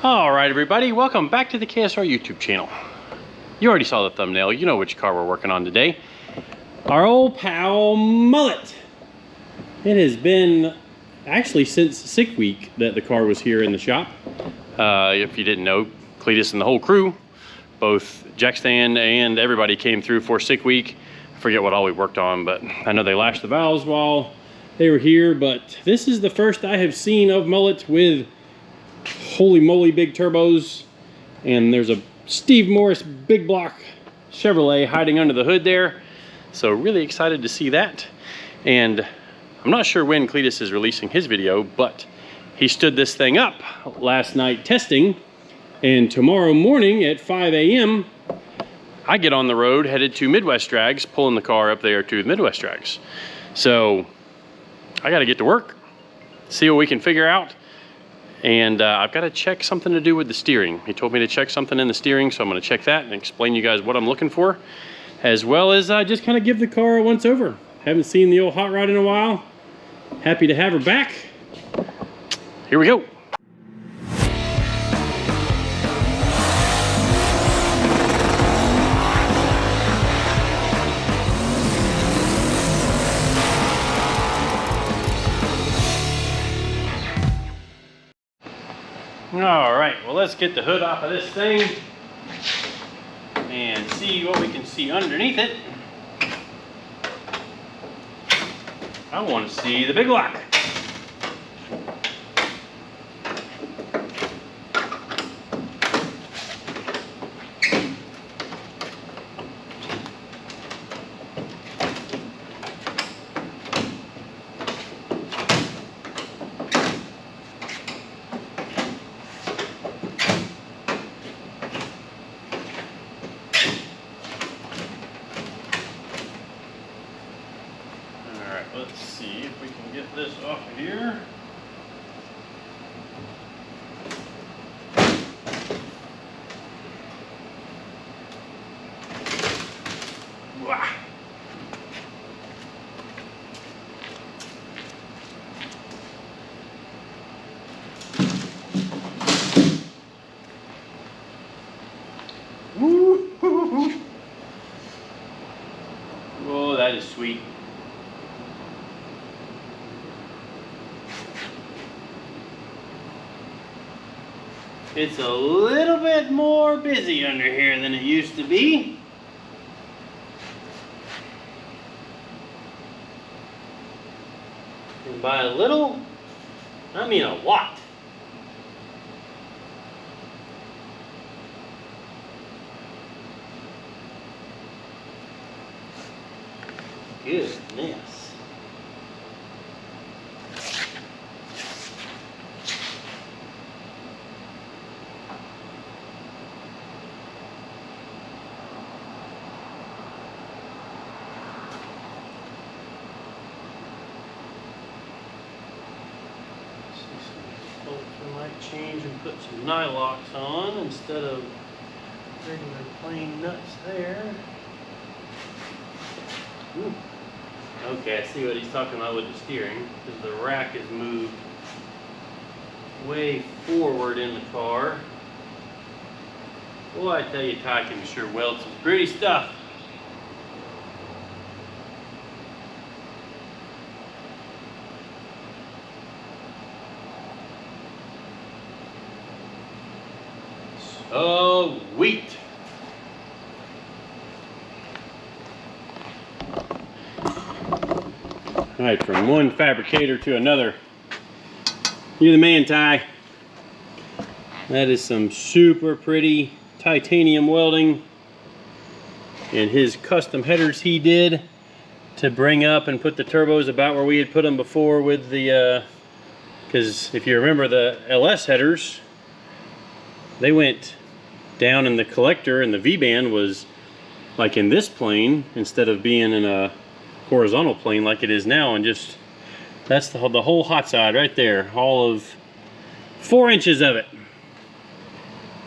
Alright everybody, welcome back to the KSR YouTube channel. You already saw the thumbnail, you know which car we're working on today. Our old pal Mullet. It has been actually since sick week that the car was here in the shop. If you didn't know, Cleetus and the whole crew, both Jackstand and everybody came through for sick week. I forget what all we worked on, but I know they lashed the valves while they were here, but this is the first I have seen of Mullet with holy moly big turbos, and there's a Steve Morris big block Chevrolet hiding under the hood there, so really excited to see that. And I'm not sure when Cleetus is releasing his video, but he stood this thing up last night testing, and tomorrow morning at 5 a.m. I get on the road headed to Midwest Drags, pulling the car up there to Midwest Drags. So I got to get to work, see what we can figure out. And I've got to check something to do with the steering. He told me to check something in the steering, so I'm going to check that and explain to you guys what I'm looking for, as well as just kind of give the car a once over. Haven't seen the old hot rod in a while. Happy to have her back. Here we go. All right, well, let's get the hood off of this thing and see what we can see underneath it. I want to see the big lock. Let's see if we can get this off of here. Wah. Woo-hoo-hoo. Oh, that is sweet. It's a little bit more busy under here than it used to be. And by a little, I mean a lot. Goodness. Might change and put some nylocks on instead of regular plain nuts there. Ooh. Okay, I see what he's talking about with the steering, because the rack is moved way forward in the car. Boy, I tell you, Ty can sure weld some pretty stuff. Oh, wheat. All right, from one fabricator to another. You're the man, Ty. That is some super pretty titanium welding. And his custom headers he did to bring up and put the turbos about where we had put them before with the, because if you remember the LS headers, they went down in the collector, and the V-band was like in this plane instead of being in a horizontal plane like it is now, and just that's the whole hot side right there, all of 4 inches of it.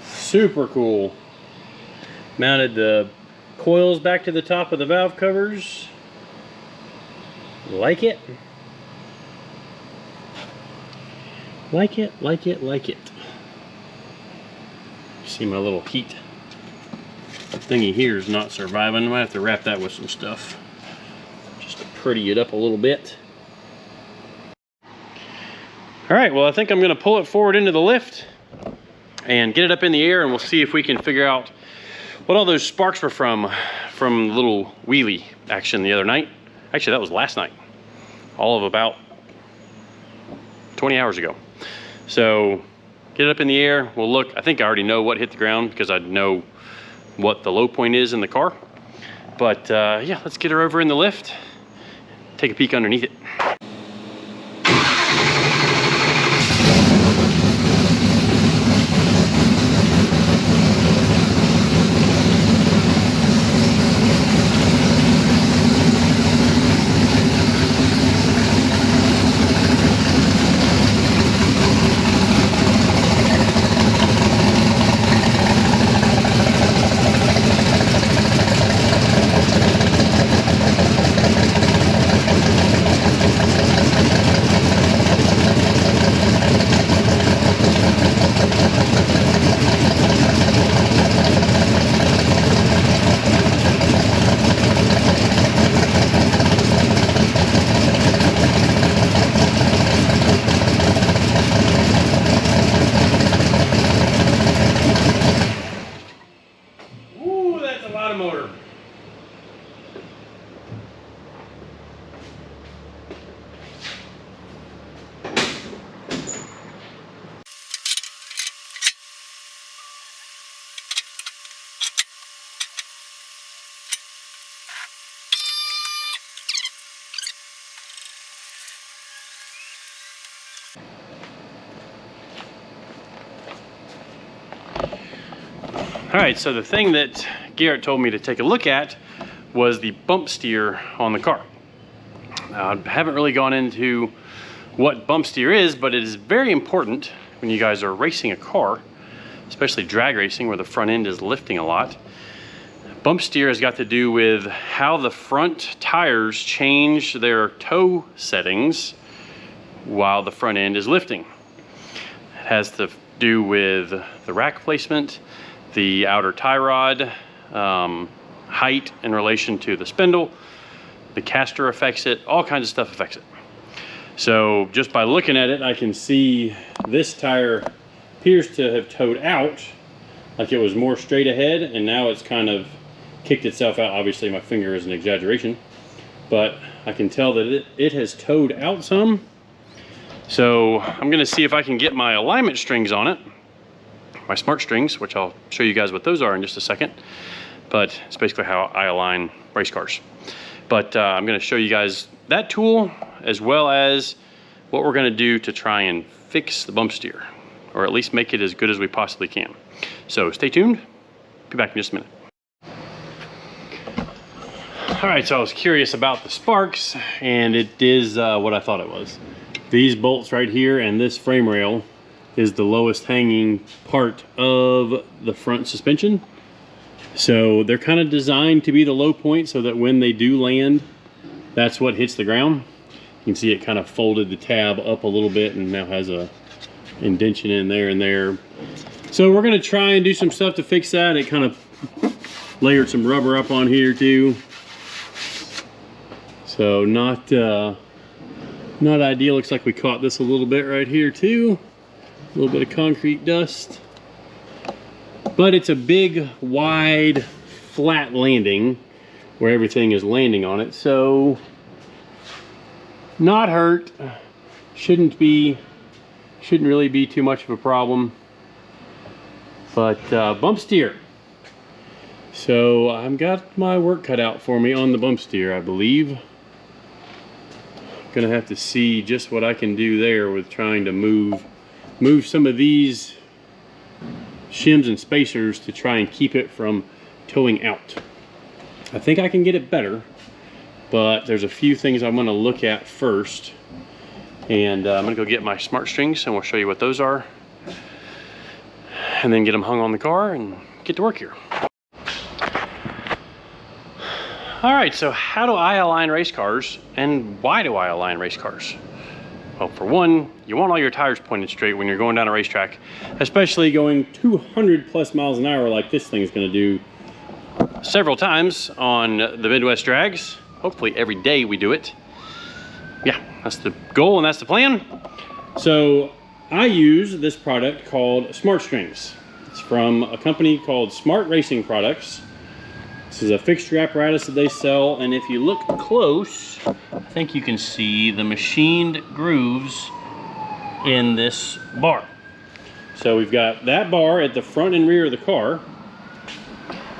Super cool. Mounted the coils back to the top of the valve covers. Like it. Like it, like it, like it. See, my little heat thingy here is not surviving. I might have to wrap that with some stuff just to pretty it up a little bit. All right, well, I think I'm gonna pull it forward into the lift and get it up in the air, and we'll see if we can figure out what all those sparks were from the little wheelie action the other night. Actually, that was last night, all of about 20 hours ago. So get it up in the air, we'll look. I think I already know what hit the ground because I know what the low point is in the car. But yeah, let's get her over in the lift, take a peek underneath it. All right, so the thing that Garrett told me to take a look at was the bump steer on the car. Now, I haven't really gone into what bump steer is, but it is very important when you guys are racing a car, especially drag racing where the front end is lifting a lot. Bump steer has got to do with how the front tires change their toe settings while the front end is lifting. It has to do with the rack placement, the outer tie rod, height in relation to the spindle, the caster affects it, all kinds of stuff affects it. So just by looking at it, I can see this tire appears to have towed out, like it was more straight ahead, and now it's kind of kicked itself out. Obviously my finger is an exaggeration, but I can tell that it has towed out some. So I'm gonna see if I can get my alignment strings on it, my smart strings, which I'll show you guys what those are in just a second. But it's basically how I align race cars. But I'm gonna show you guys that tool as well as what we're gonna do to try and fix the bump steer, or at least make it as good as we possibly can. So stay tuned, be back in just a minute. All right, so I was curious about the sparks, and it is what I thought it was. These bolts right here and this frame rail is the lowest hanging part of the front suspension. So they're kind of designed to be the low point so that when they do land, that's what hits the ground. You can see it kind of folded the tab up a little bit and now has a indentation in there and there. So we're gonna try and do some stuff to fix that. It kind of layered some rubber up on here too. So not ideal. Looks like we caught this a little bit right here too. A little bit of concrete dust. But it's a big, wide, flat landing where everything is landing on it. So not hurt. Shouldn't really be too much of a problem. But bump steer. So I've got my work cut out for me on the bump steer, I believe. Gonna have to see just what I can do there with trying to move some of these shims and spacers to try and keep it from towing out. I think I can get it better, but there's a few things I'm gonna look at first. And I'm gonna go get my smart strings and we'll show you what those are. And then get them hung on the car and get to work here. All right, so how do I align race cars and why do I align race cars? Well, for one, you want all your tires pointed straight when you're going down a racetrack, especially going 200 plus miles an hour like this thing's gonna do several times on the Midwest drags. Hopefully every day we do it. Yeah, that's the goal and that's the plan. So I use this product called Smart Strings. It's from a company called Smart Racing Products. This is a fixture apparatus that they sell, and if you look close, I think you can see the machined grooves in this bar. So we've got that bar at the front and rear of the car,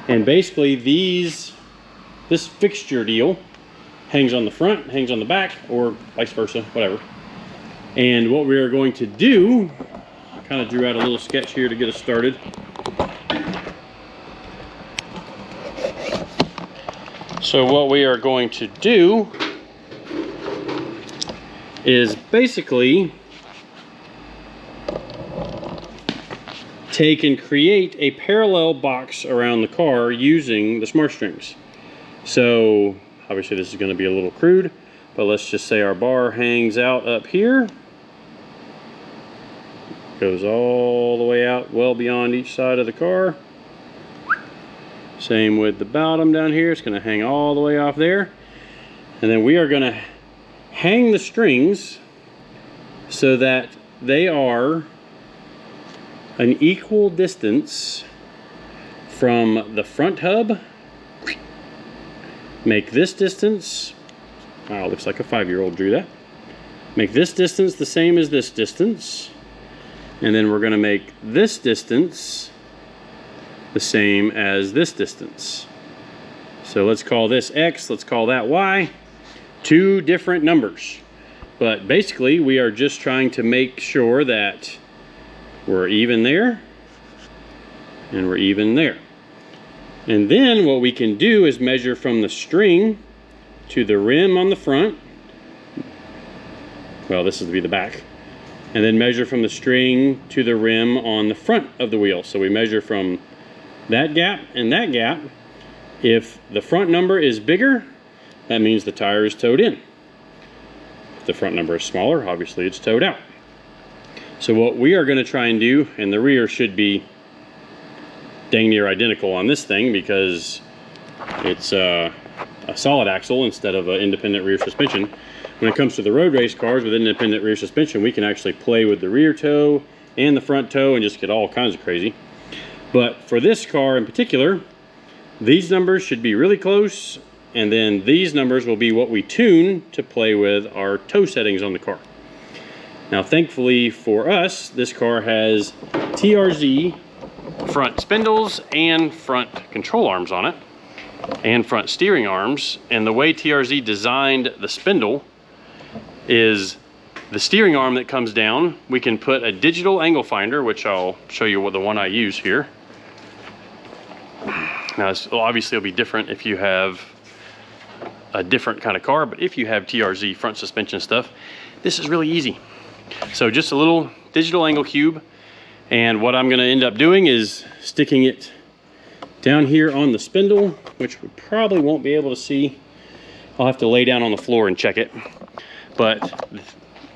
and basically this fixture deal hangs on the front, hangs on the back, or vice versa, whatever. And what we are going to do, I kind of drew out a little sketch here to get us started. So what we are going to do is basically take and create a parallel box around the car using the Smart Strings. So obviously this is going to be a little crude, but let's just say our bar hangs out up here, goes all the way out well beyond each side of the car. Same with the bottom down here, it's going to hang all the way off there. And then we are going to hang the strings so that they are an equal distance from the front hub. Make this distance, oh, looks like a 5-year-old drew that. Make this distance the same as this distance. And then we're going to make this distance the same as this distance. So let's call this X, let's call that Y. Two different numbers. But basically we are just trying to make sure that we're even there and we're even there. And then what we can do is measure from the string to the rim on the front. Well, this is to be the back. And then measure from the string to the rim on the front of the wheel. So we measure from that gap and that gap. If the front number is bigger, that means the tire is towed in. If the front number is smaller, obviously it's towed out. So what we are going to try and do, and the rear should be dang near identical on this thing because it's a solid axle instead of an independent rear suspension. When it comes to the road race cars with independent rear suspension, we can actually play with the rear toe and the front toe and just get all kinds of crazy. But for this car in particular, these numbers should be really close, and then these numbers will be what we tune to play with our toe settings on the car. Now thankfully for us, this car has TRZ front spindles and front control arms on it, and front steering arms. And the way TRZ designed the spindle is the steering arm that comes down, we can put a digital angle finder, which I'll show you what the one I use here. Now this obviously will be different if you have a different kind of car, but if you have TRZ front suspension stuff, this is really easy. So just a little digital angle cube, and what I'm going to end up doing is sticking it down here on the spindle, which we probably won't be able to see. I'll have to lay down on the floor and check it. But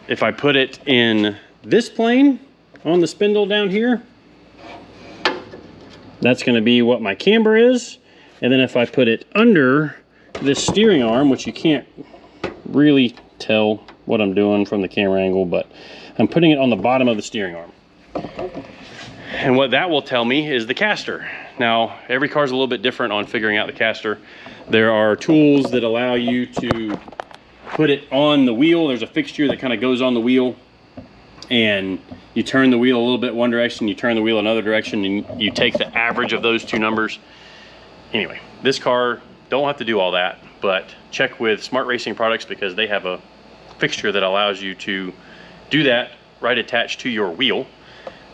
if I put it in this plane on the spindle down here, that's going to be what my camber is. And then if I put it under this steering arm, which you can't really tell what I'm doing from the camera angle, but I'm putting it on the bottom of the steering arm. And what that will tell me is the caster. Now, every car is a little bit different on figuring out the caster. There are tools that allow you to put it on the wheel. There's a fixture that kind of goes on the wheel, and you turn the wheel a little bit one direction, you turn the wheel another direction, and you take the average of those two numbers. Anyway, this car don't have to do all that, but check with Smart Racing Products because they have a fixture that allows you to do that right attached to your wheel.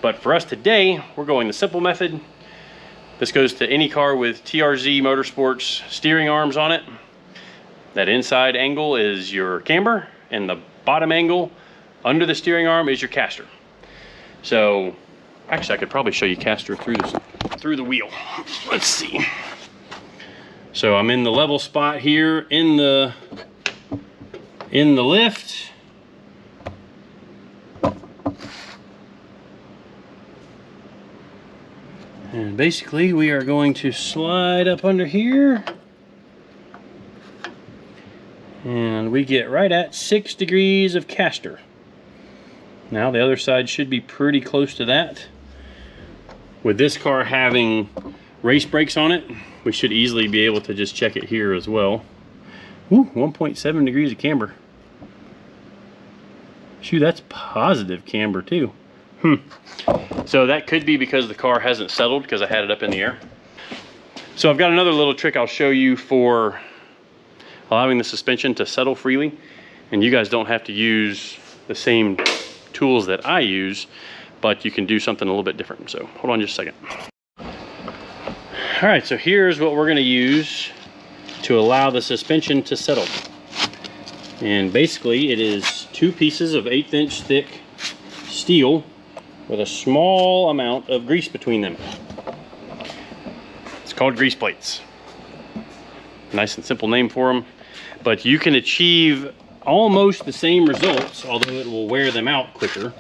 But for us today, we're going the simple method. This goes to any car with TRZ Motorsports steering arms on it. That inside angle is your camber, and the bottom angle under the steering arm is your caster. So actually I could probably show you caster through the wheel. Let's see. So I'm in the level spot here in the lift, And basically we are going to slide up under here. And we get right at 6 degrees of caster. Now the other side should be pretty close to that. With this car having race brakes on it, we should easily be able to just check it here as well. Ooh, 1.7 degrees of camber. Shoot, that's positive camber too. So that could be because the car hasn't settled because I had it up in the air. So I've got another little trick I'll show you for allowing the suspension to settle freely. And you guys don't have to use the same tools that I use, but you can do something a little bit different. So hold on just a second. All right, so here's what we're gonna use to allow the suspension to settle. And basically it is 2 pieces of 1/8 inch thick steel with a small amount of grease between them. It's called grease plates. Nice and simple name for them, but you can achieve almost the same results, although it will wear them out quicker,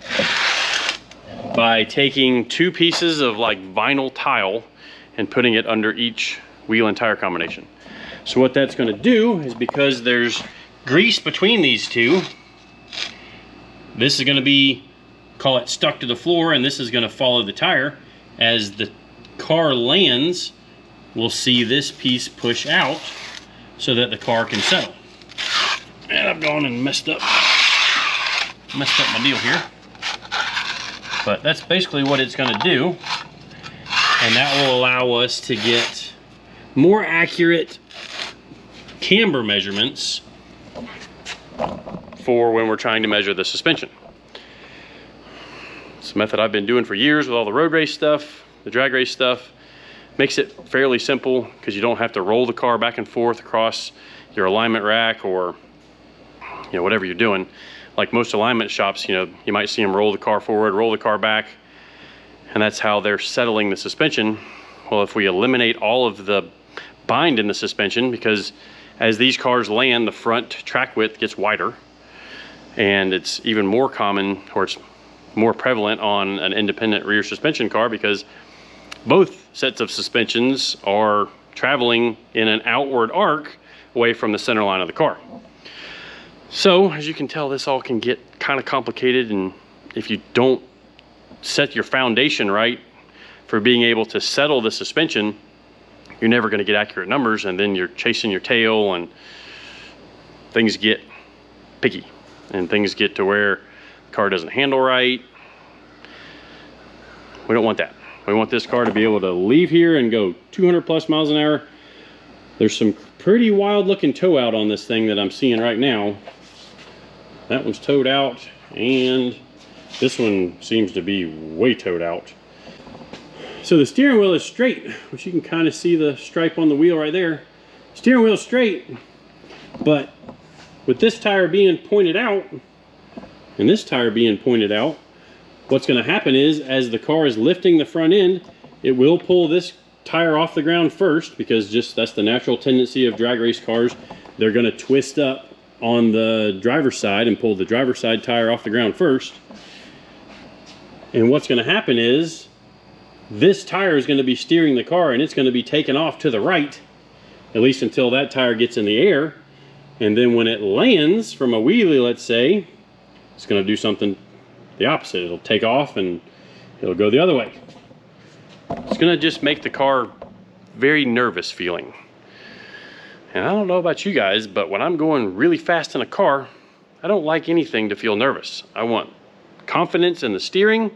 by taking 2 pieces of like vinyl tile and putting it under each wheel and tire combination. So what that's going to do is, because there's grease between these two, this is going to be, call it, stuck to the floor, and this is going to follow the tire. As the car lands, we'll see this piece push out so that the car can settle. And I've gone and messed up my deal here. But that's basically what it's going to do. And that will allow us to get more accurate camber measurements for when we're trying to measure the suspension. It's a method I've been doing for years with all the road race stuff, the drag race stuff. Makes it fairly simple because you don't have to roll the car back and forth across your alignment rack, or whatever you're doing. Like most alignment shops, you might see them roll the car forward, roll the car back, and that's how they're settling the suspension. Well, if we eliminate all of the bind in the suspension, because as these cars land, the front track width gets wider, and it's even more common, or it's more prevalent on an independent rear suspension car, because both sets of suspensions are traveling in an outward arc away from the center line of the car. So as you can tell, this all can get kind of complicated, and if you don't set your foundation right for being able to settle the suspension, you're never going to get accurate numbers, and then you're chasing your tail, and things get picky, and things get to where the car doesn't handle right. We don't want that. We want this car to be able to leave here and go 200 plus miles an hour. There's some pretty wild looking toe out on this thing that I'm seeing right now. That one's towed out, and this one seems to be way towed out. So the steering wheel is straight, which you can kind of see the stripe on the wheel right there. Steering wheel is straight, but with this tire being pointed out and this tire being pointed out, what's going to happen is, as the car is lifting the front end, it will pull this tire off the ground first, because that's the natural tendency of drag race cars. They're going to twist up on the driver's side and pull the driver's side tire off the ground first. And what's going to happen is, this tire is going to be steering the car, and it's going to be taken off to the right, at least until that tire gets in the air. And then when it lands from a wheelie, let's say, it's going to do something the opposite. It'll take off and it'll go the other way. It's going to just make the car very nervous feeling. And I don't know about you guys, but when I'm going really fast in a car, I don't like anything to feel nervous. I want confidence in the steering,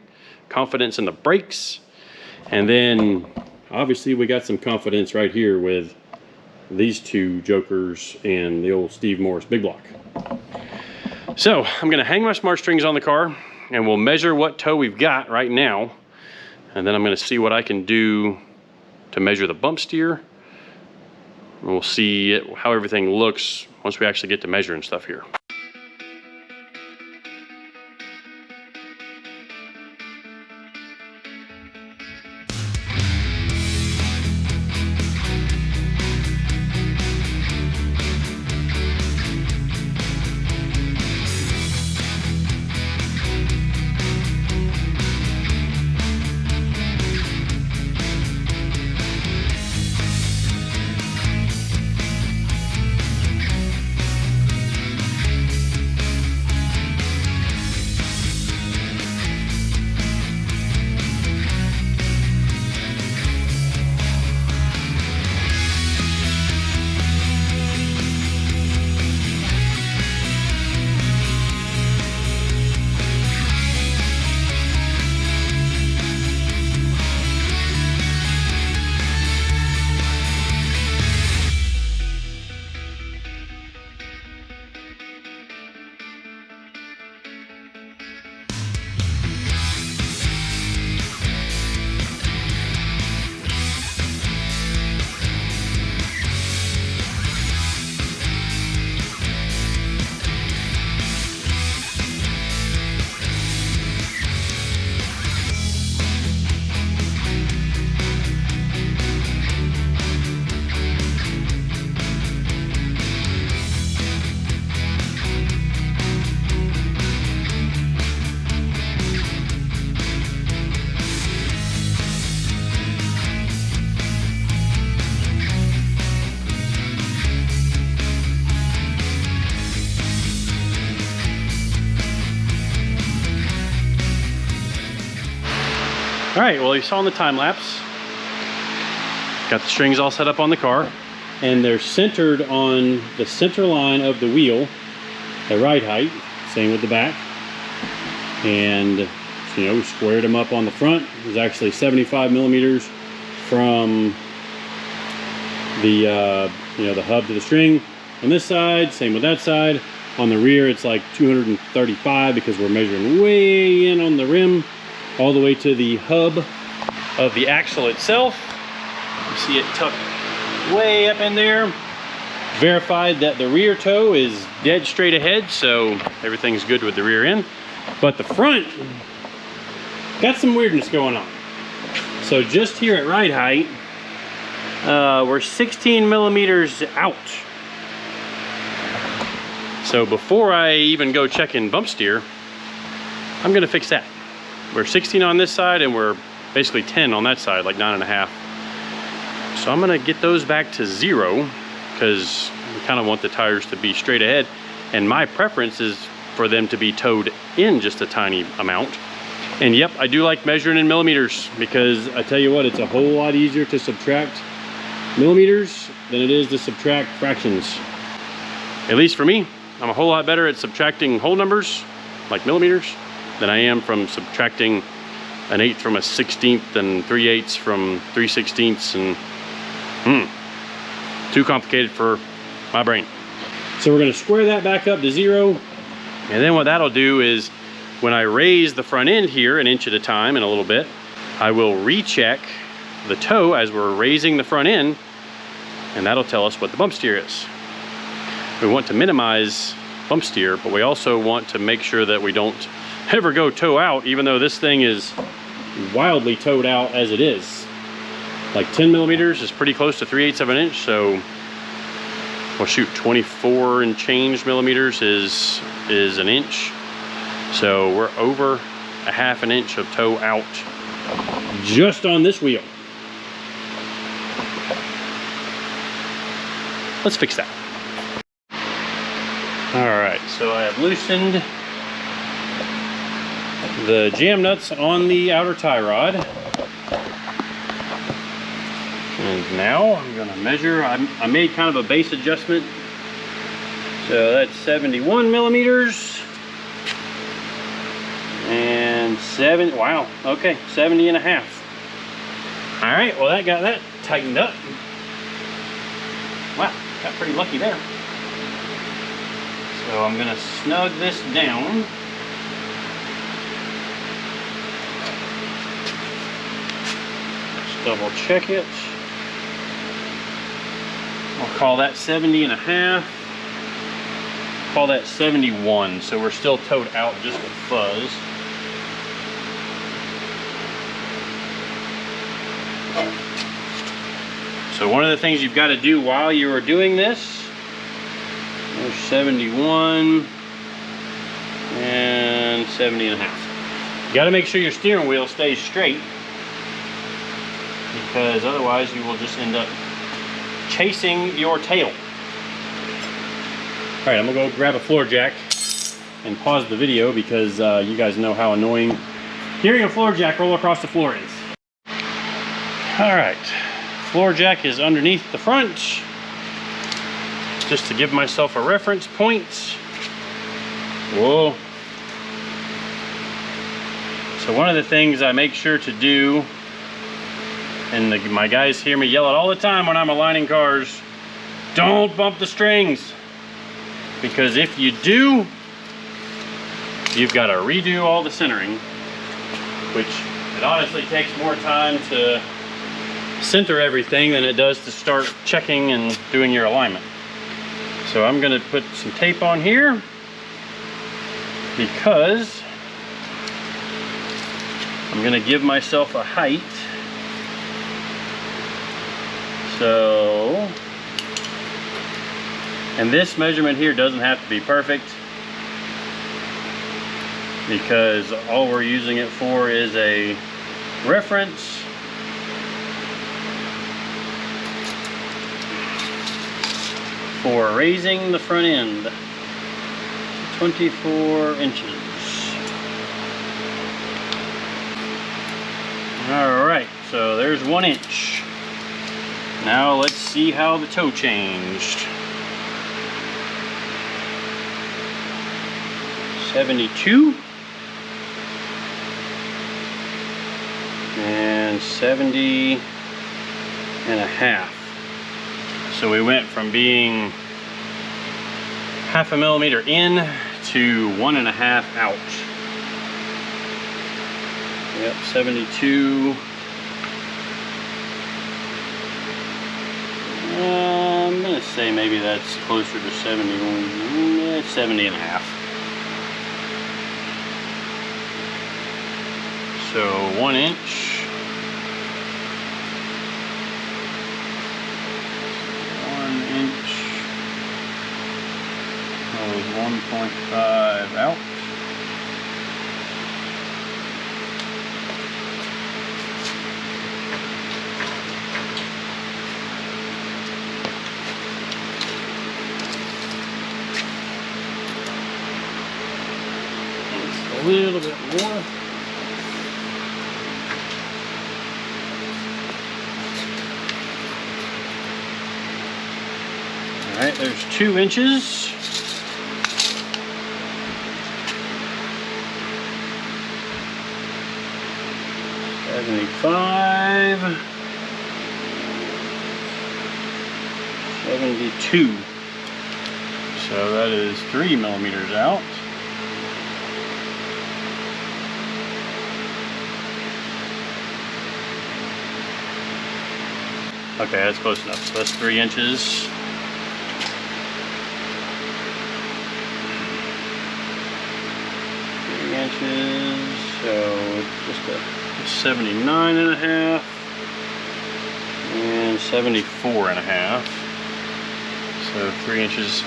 confidence in the brakes, and then obviously we got some confidence right here with these two jokers and the old Steve Morris big block. So I'm going to hang my smart strings on the car, and we'll measure what toe we've got right now, and then I'm going to see what I can do to measure the bump steer, and we'll see how everything looks once we actually get to measuring stuff here. All right, well, you saw in the time lapse, got the strings all set up on the car, and they're centered on the center line of the wheel at ride height. Same with the back. And you know, we squared them up on the front. There's actually 75 millimeters from the you know, the hub to the string on this side. Same with that side. On the rear, it's like 235 because we're measuring way in on the rim, all the way to the hub of the axle itself. You see it tucked way up in there. Verified that the rear toe is dead straight ahead, so everything's good with the rear end. But the front got some weirdness going on. So just here at ride height, we're 16 millimeters out. So before I even go checking bump steer, I'm gonna fix that. We're 16 on this side and we're basically 10 on that side, like 9.5. So I'm gonna get those back to 0 because we kind of want the tires to be straight ahead. And my preference is for them to be towed in just a tiny amount. And yep, I do like measuring in millimeters because I tell you what, it's a whole lot easier to subtract millimeters than it is to subtract fractions. At least for me, I'm a whole lot better at subtracting whole numbers, like millimeters, than I am from subtracting an 1/8 from a 16th and 3/8 from 3/16 and too complicated for my brain. So we're gonna square that back up to 0. And then what that'll do is when I raise the front end here 1 inch at a time in a little bit, I will recheck the toe as we're raising the front end, and that'll tell us what the bump steer is. We want to minimize bump steer, but we also want to make sure that we don't ever go toe out, even though this thing is wildly towed out as it is. Like 10 millimeters is pretty close to 3/8 of an inch, so well shoot, 24 and change millimeters is 1 inch. So we're over 1/2 inch of toe out just on this wheel. Let's fix that. All right, so I have loosened the jam nuts on the outer tie rod. And now I'm gonna measure. I made kind of a base adjustment. So that's 71 millimeters. And 70, wow, okay, 70.5. All right, well that got that tightened up. Wow, got pretty lucky there. So I'm gonna snug this down. Just double check it. I'll call that 70.5. Call that 71. So we're still towed out just with fuzz. So one of the things you've got to do while you are doing this, there's 71 and 70.5. You got to make sure your steering wheel stays straight, because otherwise you will just end up chasing your tail. All right, I'm gonna go grab a floor jack and pause the video because you guys know how annoying hearing a floor jack roll across the floor is. All right, floor jack is underneath the front. Just to give myself a reference point. Whoa. So one of the things I make sure to do, and my guys hear me yell it all the time when I'm aligning cars, don't bump the strings. Because if you do, you've got to redo all the centering, which it honestly takes more time to center everything than it does to start checking and doing your alignment. So I'm going to put some tape on here because I'm going to give myself a height. So, and this measurement here doesn't have to be perfect because all we're using it for is a reference. For raising the front end, 24 inches. All right, so there's 1 inch. Now let's see how the toe changed. 72 and 70 and a half. So we went from being 1/2 millimeter in to 1.5 out. Yep, 72. I'm gonna say maybe that's closer to 71, 70 and a half. So 1 inch. 1 inch. That was 1.5 out. A little bit more. All right, there's 2 inches. 75. 72. So that is 3 millimeters out. Okay, that's close enough. So that's 3 inches. So just a 79 and a half and 74 and a half. So 3 inches,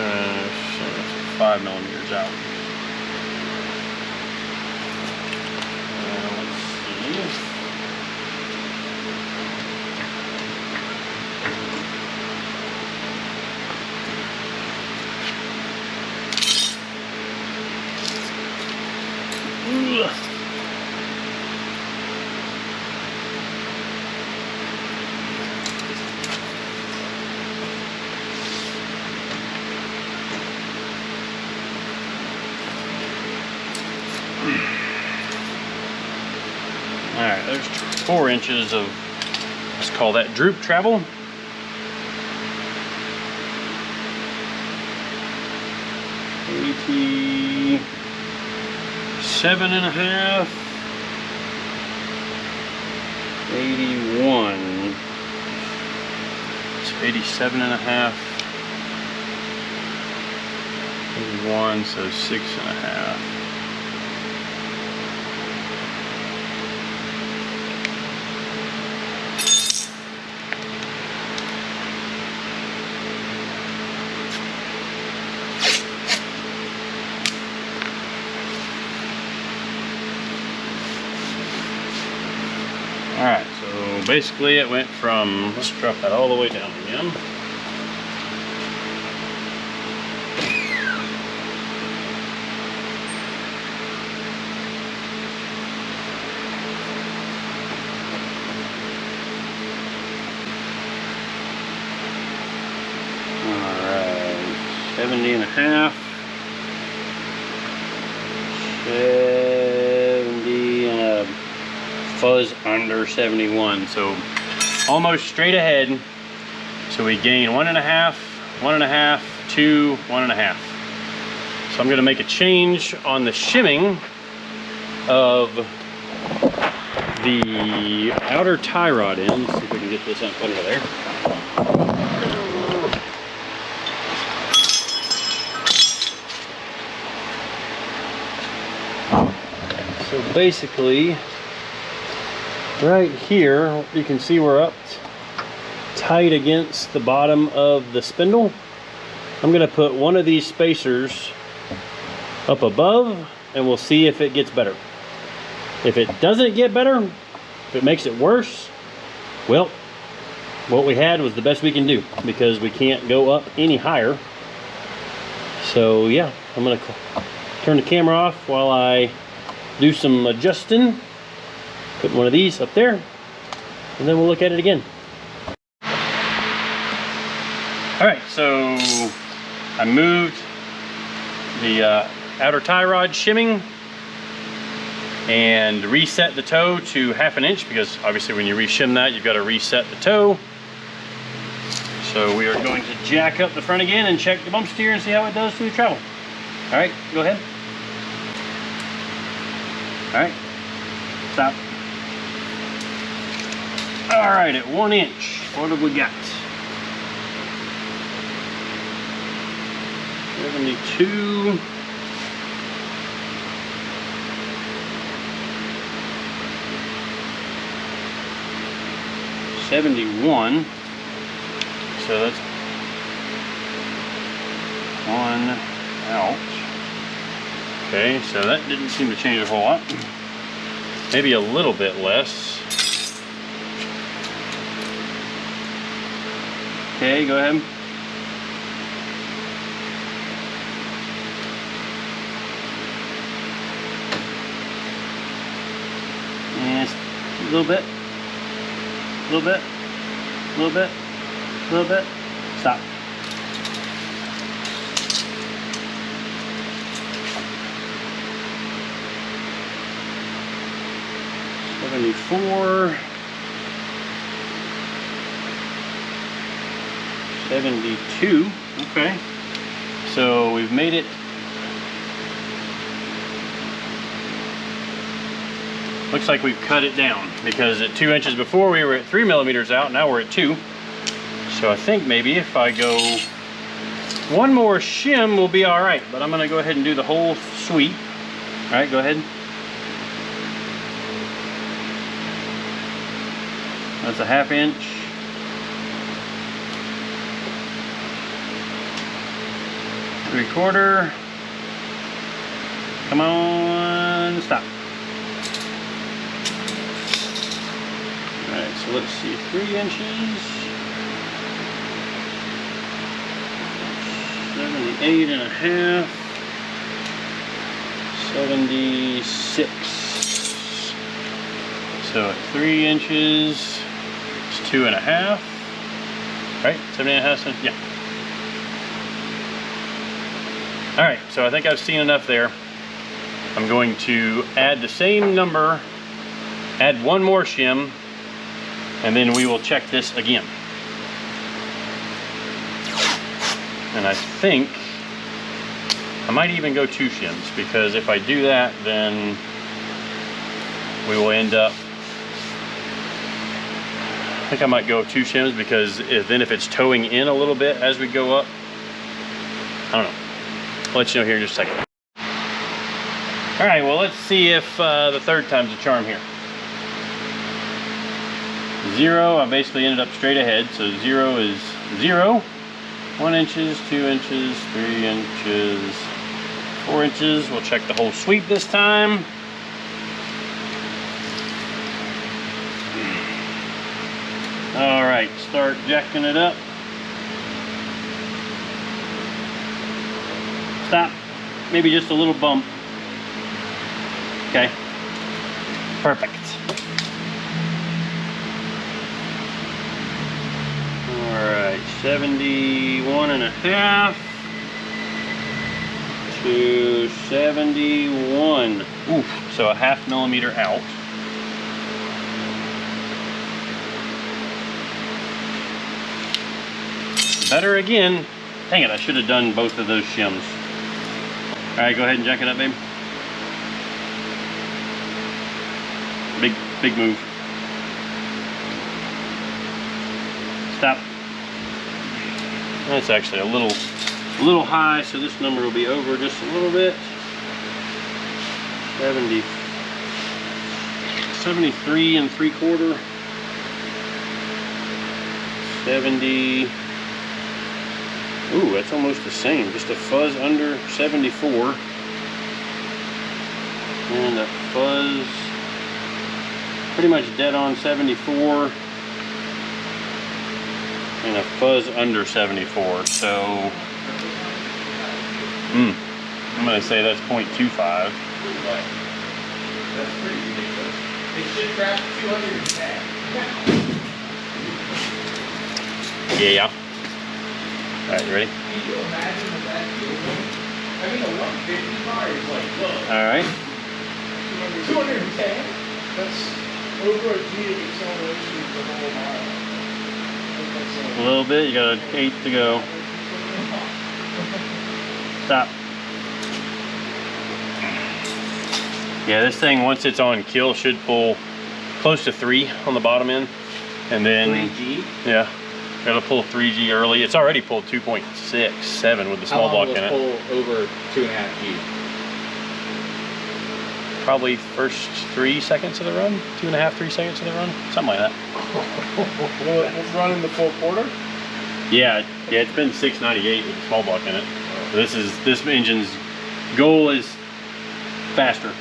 5 millimeters out. Let's see. Alright, there's 4 inches of, let's call that droop travel. $87 and a half. 81. So 87 and a half. 81, so 6 and a half. Alright, so basically it went from, let's drop that all the way down again. Alright, 70 and a half. 70 and a fuzz under 71, so almost straight ahead. So we gain 1.5, 1.5, 2, 1.5. So I'm going to make a change on the shimming of the outer tie rod end. Let's see if we can get this up under there. So basically, right here, you can see we're up tight against the bottom of the spindle. I'm going to put one of these spacers up above and we'll see if it gets better. If it doesn't get better, if it makes it worse, well, what we had was the best we can do because we can't go up any higher. So yeah, I'm going to turn the camera off while I do some adjusting. Put one of these up there, and then we'll look at it again. All right, so I moved the outer tie rod shimming and reset the toe to 1/2 inch, because obviously when you reshim that, you've got to reset the toe. So we are going to jack up the front again and check the bump steer and see how it does through the travel. All right, go ahead. All right, stop. All right, at 1 inch, what have we got? 72. 71. So that's 1 out. Okay, so that didn't seem to change a whole lot. Maybe a little bit less. Okay, go ahead. Yes, a little bit. A little bit. A little bit. A little bit. Stop. $74. 72. Okay. So we've made it. Looks like we've cut it down, because at 2 inches before we were at 3 millimeters out, now we're at 2. So I think maybe if I go one more shim, we'll be all right. But I'm gonna go ahead and do the whole sweep. All right, go ahead. That's a 1/2 inch. Three-quarter. Come on, stop. All right, so let's see, 3 inches. 78.5. 76. So at 3 inches, it's 2.5. Right, 70.5. Yeah. All right, so I think I've seen enough there. I'm going to add the same number, add one more shim, and then we will check this again. And I think I might even go 2 shims, because if I do that, then we will end up, I think I might go 2 shims, because then if it's towing in a little bit as we go up, I don't know. I'll let you know here in just a second. All right, well, let's see if the third time's a charm here. 0, I basically ended up straight ahead, so 0 is 0. 1 inches, 2 inches, 3 inches, 4 inches. We'll check the whole sweep this time. All right, start jacking it up. Stop, maybe just a little bump. Okay, perfect. All right, 71.5 to 71. Oof, so a 1/2 millimeter out. Better again. Dang it, I should have done both of those shims. All right, go ahead and jack it up, babe. Big move. Stop. That's actually a little high, so this number will be over just a little bit. 73 3/4. 70. Ooh, that's almost the same. Just a fuzz under 74. And a fuzz pretty much dead on 74. And a fuzz under 74. So, I'm going to say that's 0.25. That's pretty ridiculous. It should grab 200 in Yeah. All right, you ready? Can you imagine that feeling? I mean, a 150 car is like, whoa. All right. 210? That's over a G of acceleration for the whole mile. A little bit. You got an 8 to go. Stop. Yeah, this thing, once it's on kill, should pull close to 3 on the bottom end. And then 3G? Yeah. Gotta pull 3G early. It's already pulled 2.67 with the small block in it. How long will it pull over 2.5G? Probably first 3 seconds of the run. 2.5, 3 seconds of the run. Something like that. Will it run in the full quarter? Yeah, it's been 698 with the small block in it. So this engine's goal is faster.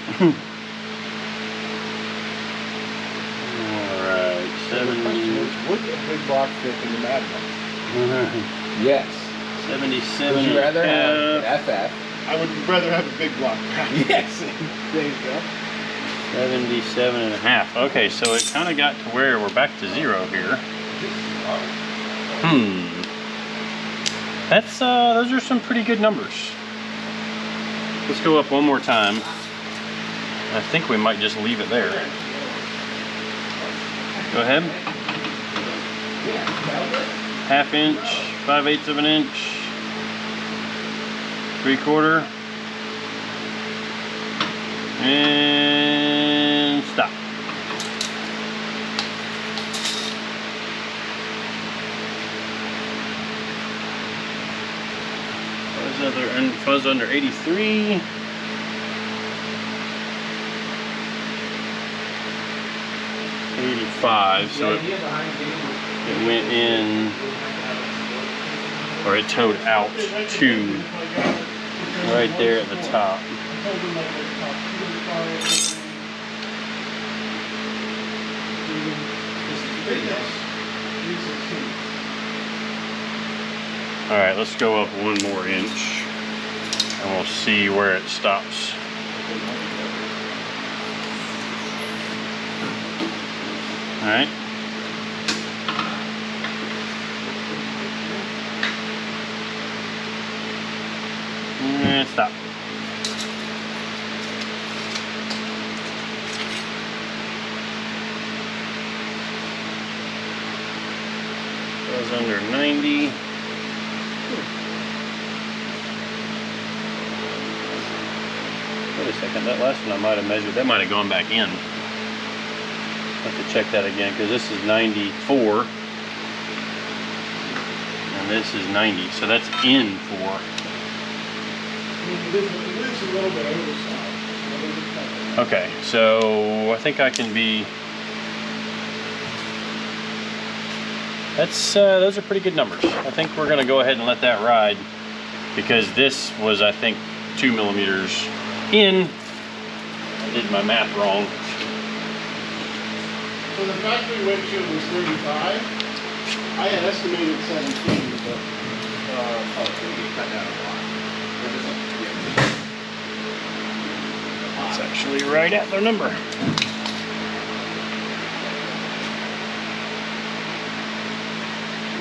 Alright, 70. Would a big block fit in the Mad Max? Yes. 77. Would you rather have FF? I would rather have a big block. Yes. There you go. 77.5. Okay, so it kind of got to where we're back to 0 here. That's those are some pretty good numbers. Let's go up one more time. I think we might just leave it there. Go ahead. 1/2 inch, 5/8 of an inch, 3/4, and stop. Fuzz under 83. 85, so it went in, or it towed out to right there at the top. All right, let's go up 1 more inch and we'll see where it stops. All right. And stop. Goes under 90. Wait a second, that last one I might have measured, that might have gone back in. I have to check that again because this is 94 and this is 90, so that's in 4. Okay, so I think I can be. Those are pretty good numbers. I think we're going to go ahead and let that ride because this was, I think, 2 millimeters in. I did my math wrong. So the factory windshield was 35. I had estimated 17, but cut down a lot. It's actually right at their number.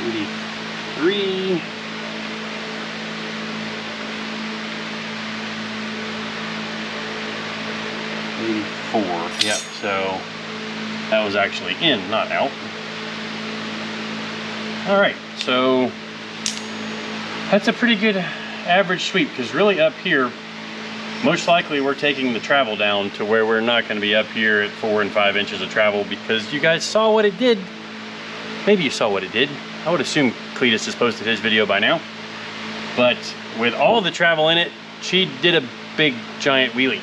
83. 84. Yep, so that was actually in, not out. All right, so that's a pretty good average sweep because really up here, most likely we're taking the travel down to where we're not going to be up here at 4 and 5 inches of travel because you guys saw what it did. Maybe you saw what it did. I would assume Cleetus has posted his video by now. But with all the travel in it, she did a big giant wheelie.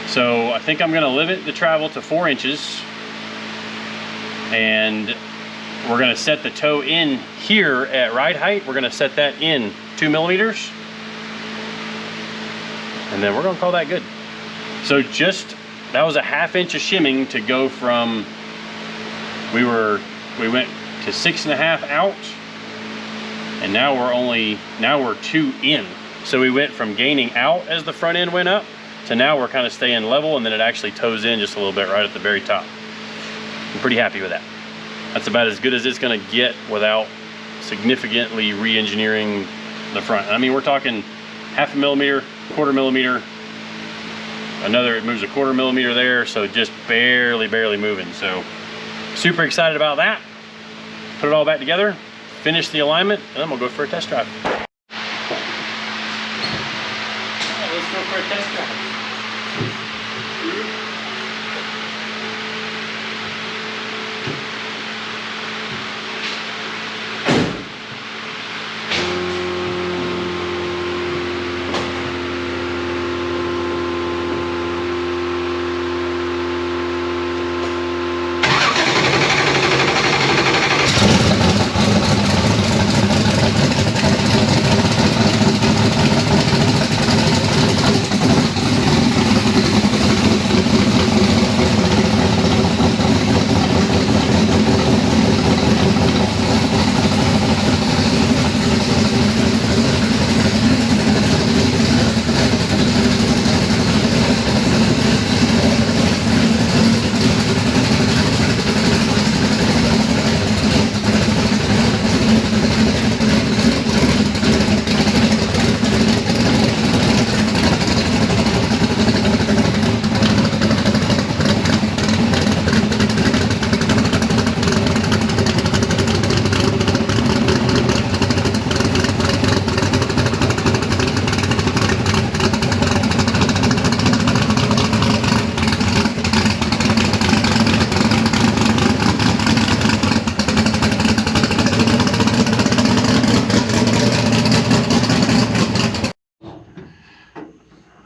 So I think I'm going to limit the travel to 4 inches. And we're going to set the toe in here at ride height. We're going to set that in 2 millimeters. And then we're going to call that good. So that was a 1/2 inch of shimming to go from, we went to 6.5 out. And now we're 2 in. So we went from gaining out as the front end went up to now we're kind of staying level, and then it actually toes in just a little bit right at the very top. I'm pretty happy with that. That's about as good as it's gonna get without significantly re-engineering the front. I mean, we're talking 1/2 millimeter, 1/4 millimeter, another, it moves 1/4 millimeter there, so just barely moving. So super excited about that. Put it all back together, finish the alignment, and then we'll go for a test drive. All right, let's go for a test drive.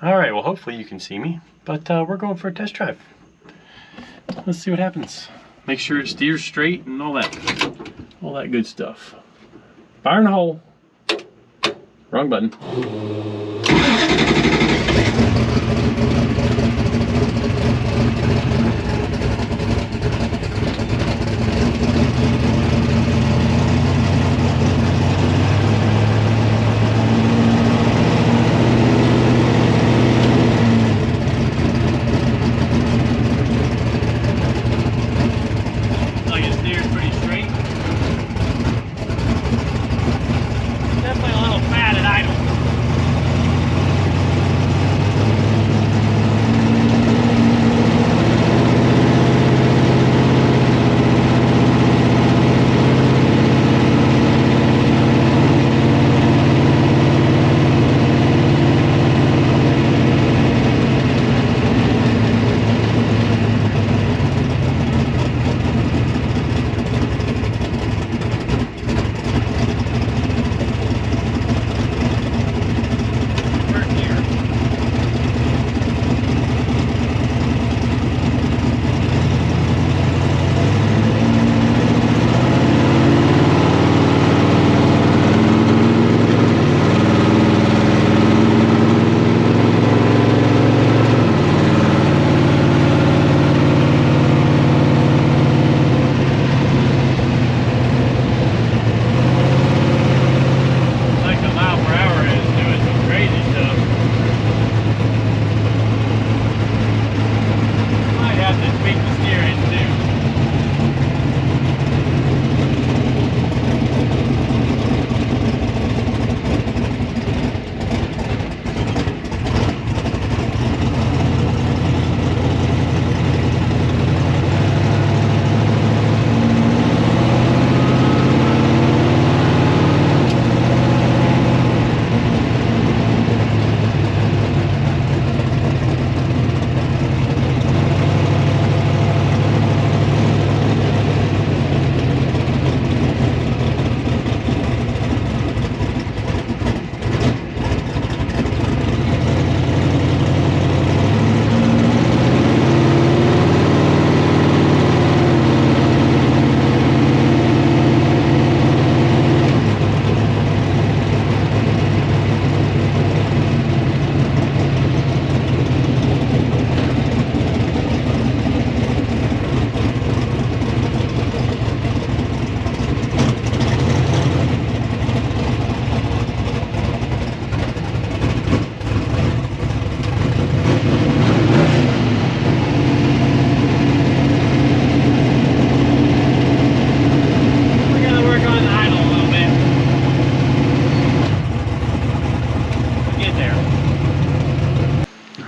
All right, well, hopefully you can see me, but we're going for a test drive. Let's see what happens. Make sure it steers straight and all that good stuff. Fire in the hole. Wrong button.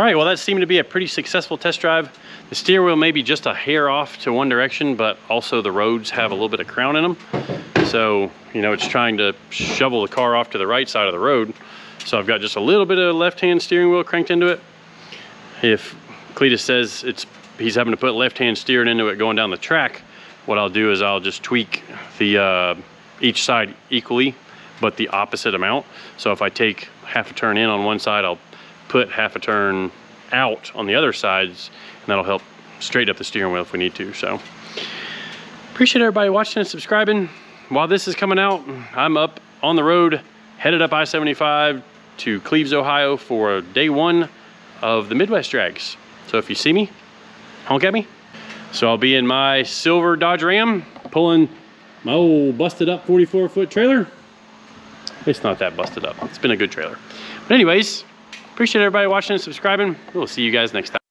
All right, well, that seemed to be a pretty successful test drive. The steering wheel may be just a hair off to one direction, but also the roads have a little bit of crown in them. So, you know, it's trying to shovel the car off to the right side of the road. So I've got just a little bit of left-hand steering wheel cranked into it. If Cleetus says he's having to put left-hand steering into it going down the track, what I'll do is I'll just tweak the each side equally, but the opposite amount. So if I take half a turn in on one side, I'll put half a turn out on the other sides, and that'll help straighten up the steering wheel if we need to. So appreciate everybody watching and subscribing. While this is coming out, I'm up on the road, headed up I-75 to Cleves, Ohio for day one of the Midwest drags. So if you see me, honk at me. So I'll be in my silver Dodge Ram pulling my old busted up 44-foot trailer. It's not that busted up. It's been a good trailer. But anyways, appreciate everybody watching and subscribing. We'll see you guys next time.